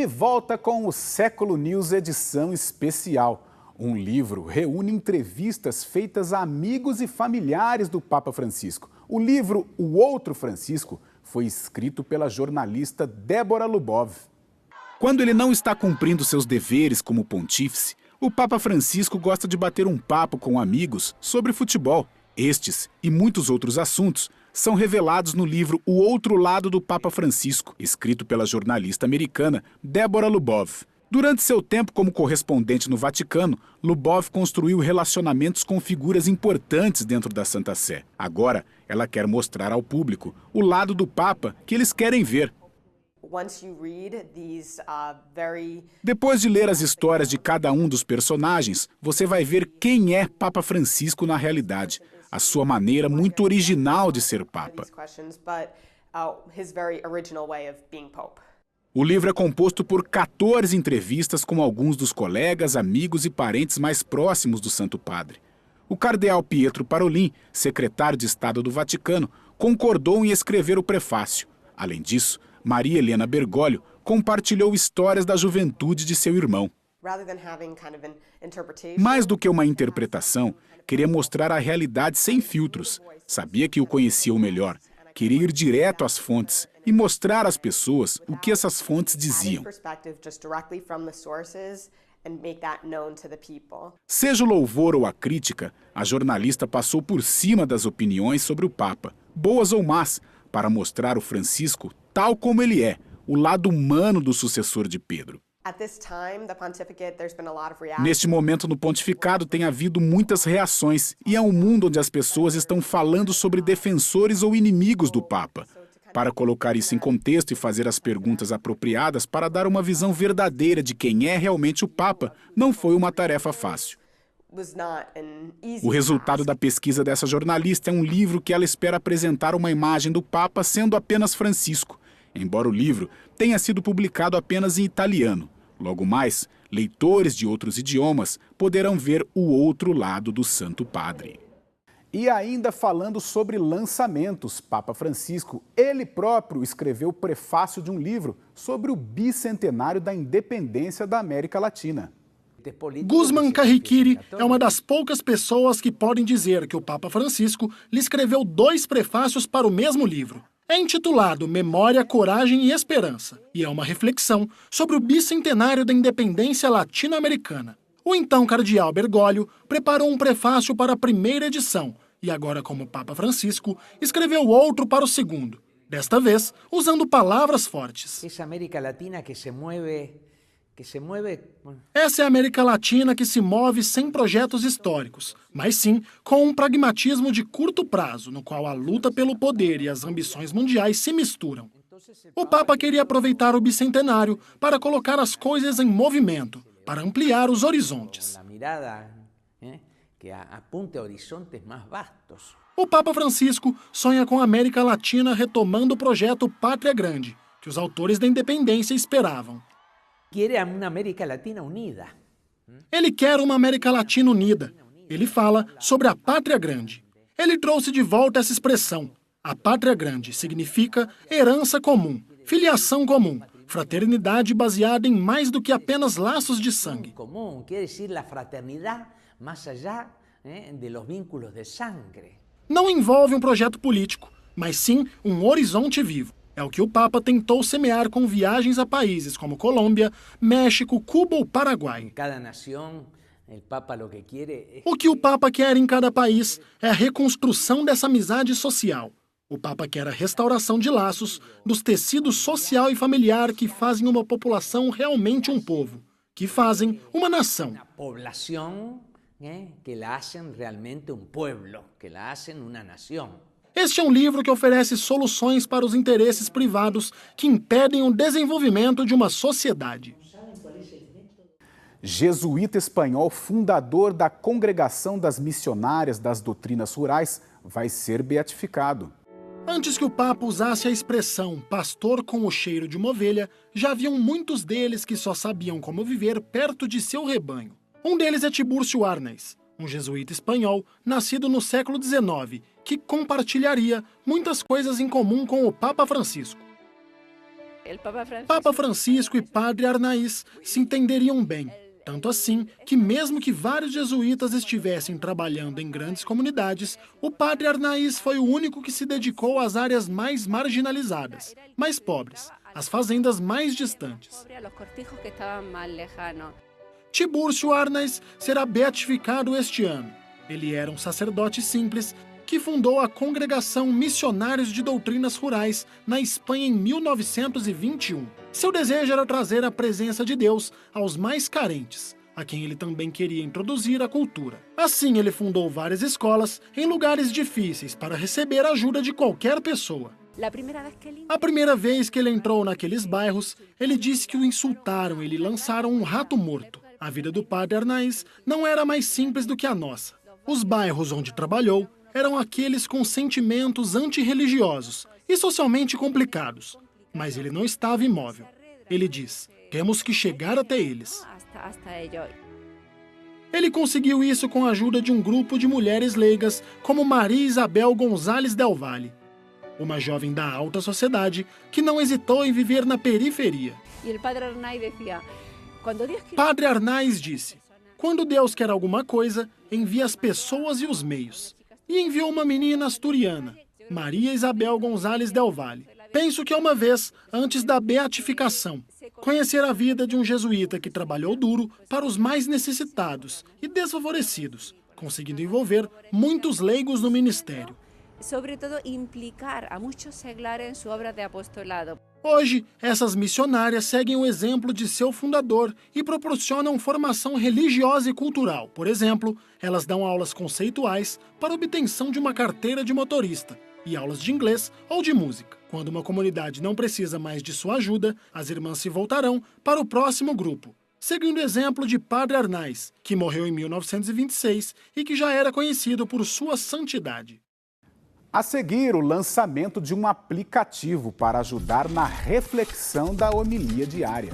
De volta com o Século News edição especial. Um livro reúne entrevistas feitas a amigos e familiares do Papa Francisco. O livro O Outro Francisco foi escrito pela jornalista Débora Lubov. Quando ele não está cumprindo seus deveres como pontífice, o Papa Francisco gosta de bater um papo com amigos sobre futebol. Estes e muitos outros assuntos são revelados no livro O Outro Lado do Papa Francisco, escrito pela jornalista americana Débora Lubov. Durante seu tempo como correspondente no Vaticano, Lubov construiu relacionamentos com figuras importantes dentro da Santa Sé. Agora, ela quer mostrar ao público o lado do Papa que eles querem ver. Depois de ler as histórias de cada um dos personagens, você vai ver quem é Papa Francisco na realidade, a sua maneira muito original de ser Papa. O livro é composto por 14 entrevistas com alguns dos colegas, amigos e parentes mais próximos do Santo Padre. O cardeal Pietro Parolin, secretário de Estado do Vaticano, concordou em escrever o prefácio. Além disso, Maria Helena Bergoglio compartilhou histórias da juventude de seu irmão. Mais do que uma interpretação, queria mostrar a realidade sem filtros. Sabia que o conhecia o melhor. Queria ir direto às fontes e mostrar às pessoas o que essas fontes diziam. Seja o louvor ou a crítica, a jornalista passou por cima das opiniões sobre o Papa, boas ou más, para mostrar o Francisco tal como ele é, o lado humano do sucessor de Pedro. Neste momento no pontificado tem havido muitas reações e é um mundo onde as pessoas estão falando sobre defensores ou inimigos do Papa. Para colocar isso em contexto e fazer as perguntas apropriadas para dar uma visão verdadeira de quem é realmente o Papa, não foi uma tarefa fácil. O resultado da pesquisa dessa jornalista é um livro que ela espera apresentar uma imagem do Papa sendo apenas Francisco, embora o livro tenha sido publicado apenas em italiano. Logo mais, leitores de outros idiomas poderão ver o outro lado do Santo Padre. E ainda falando sobre lançamentos, Papa Francisco, ele próprio escreveu o prefácio de um livro sobre o bicentenário da independência da América Latina. Guzman Carriquiri é uma das poucas pessoas que podem dizer que o Papa Francisco lhe escreveu 2 prefácios para o mesmo livro. É intitulado Memória, Coragem e Esperança, e é uma reflexão sobre o bicentenário da independência latino-americana. O então cardeal Bergoglio preparou um prefácio para a primeira edição, e agora, como Papa Francisco, escreveu outro para o segundo, desta vez usando palavras fortes. Essa é a América Latina que se move sem projetos históricos, mas sim com um pragmatismo de curto prazo, no qual a luta pelo poder e as ambições mundiais se misturam. O Papa queria aproveitar o bicentenário para colocar as coisas em movimento, para ampliar os horizontes. O Papa Francisco sonha com a América Latina retomando o projeto Pátria Grande, que os autores da independência esperavam. Ele quer uma América Latina unida. Ele fala sobre a Pátria Grande. Ele trouxe de volta essa expressão. A Pátria Grande significa herança comum, filiação comum, fraternidade baseada em mais do que apenas laços de sangue. Não envolve um projeto político, mas sim um horizonte vivo. É o que o Papa tentou semear com viagens a países como Colômbia, México, Cuba ou Paraguai. O que o Papa quer em cada país é a reconstrução dessa amizade social. O Papa quer a restauração de laços, dos tecidos social e familiar que fazem uma população realmente um povo, que fazem uma nação. Este é um livro que oferece soluções para os interesses privados que impedem o desenvolvimento de uma sociedade. Jesuíta espanhol, fundador da Congregação das Missionárias das Doutrinas Rurais, vai ser beatificado. Antes que o Papa usasse a expressão pastor com o cheiro de uma ovelha, já haviam muitos deles que só sabiam como viver perto de seu rebanho. Um deles é Tiburcio Arnaiz, um jesuíta espanhol nascido no século XIX, que compartilharia muitas coisas em comum com o Papa Francisco. Papa Francisco e Padre Arnaiz se entenderiam bem. Tanto assim que, mesmo que vários jesuítas estivessem trabalhando em grandes comunidades, o Padre Arnaiz foi o único que se dedicou às áreas mais marginalizadas, mais pobres, às fazendas mais distantes. Tibúrcio Arnaiz será beatificado este ano. Ele era um sacerdote simples que fundou a Congregação Missionários de Doutrinas Rurais na Espanha em 1921. Seu desejo era trazer a presença de Deus aos mais carentes, a quem ele também queria introduzir a cultura. Assim, ele fundou várias escolas em lugares difíceis para receber a ajuda de qualquer pessoa. A primeira vez que ele entrou naqueles bairros, ele disse que o insultaram e lhe lançaram um rato morto. A vida do Padre Arnaiz não era mais simples do que a nossa. Os bairros onde trabalhou eram aqueles com sentimentos antirreligiosos e socialmente complicados. Mas ele não estava imóvel. Ele diz: temos que chegar até eles. Ele conseguiu isso com a ajuda de um grupo de mulheres leigas como Maria Isabel González del Valle, uma jovem da alta sociedade que não hesitou em viver na periferia. Padre Arnaiz disse: quando Deus quer alguma coisa, envia as pessoas e os meios. E enviou uma menina asturiana, Maria Isabel González del Valle. Penso que uma vez, antes da beatificação, conhecer a vida de um jesuíta que trabalhou duro para os mais necessitados e desfavorecidos, conseguindo envolver muitos leigos no ministério. Sobretudo, implicar a muitos seglares em sua obra de apostolado. Hoje, essas missionárias seguem o exemplo de seu fundador e proporcionam formação religiosa e cultural. Por exemplo, elas dão aulas conceituais para obtenção de uma carteira de motorista e aulas de inglês ou de música. Quando uma comunidade não precisa mais de sua ajuda, as irmãs se voltarão para o próximo grupo, seguindo o exemplo de Padre Arnaiz, que morreu em 1926 e que já era conhecido por sua santidade. A seguir, o lançamento de um aplicativo para ajudar na reflexão da homilia diária.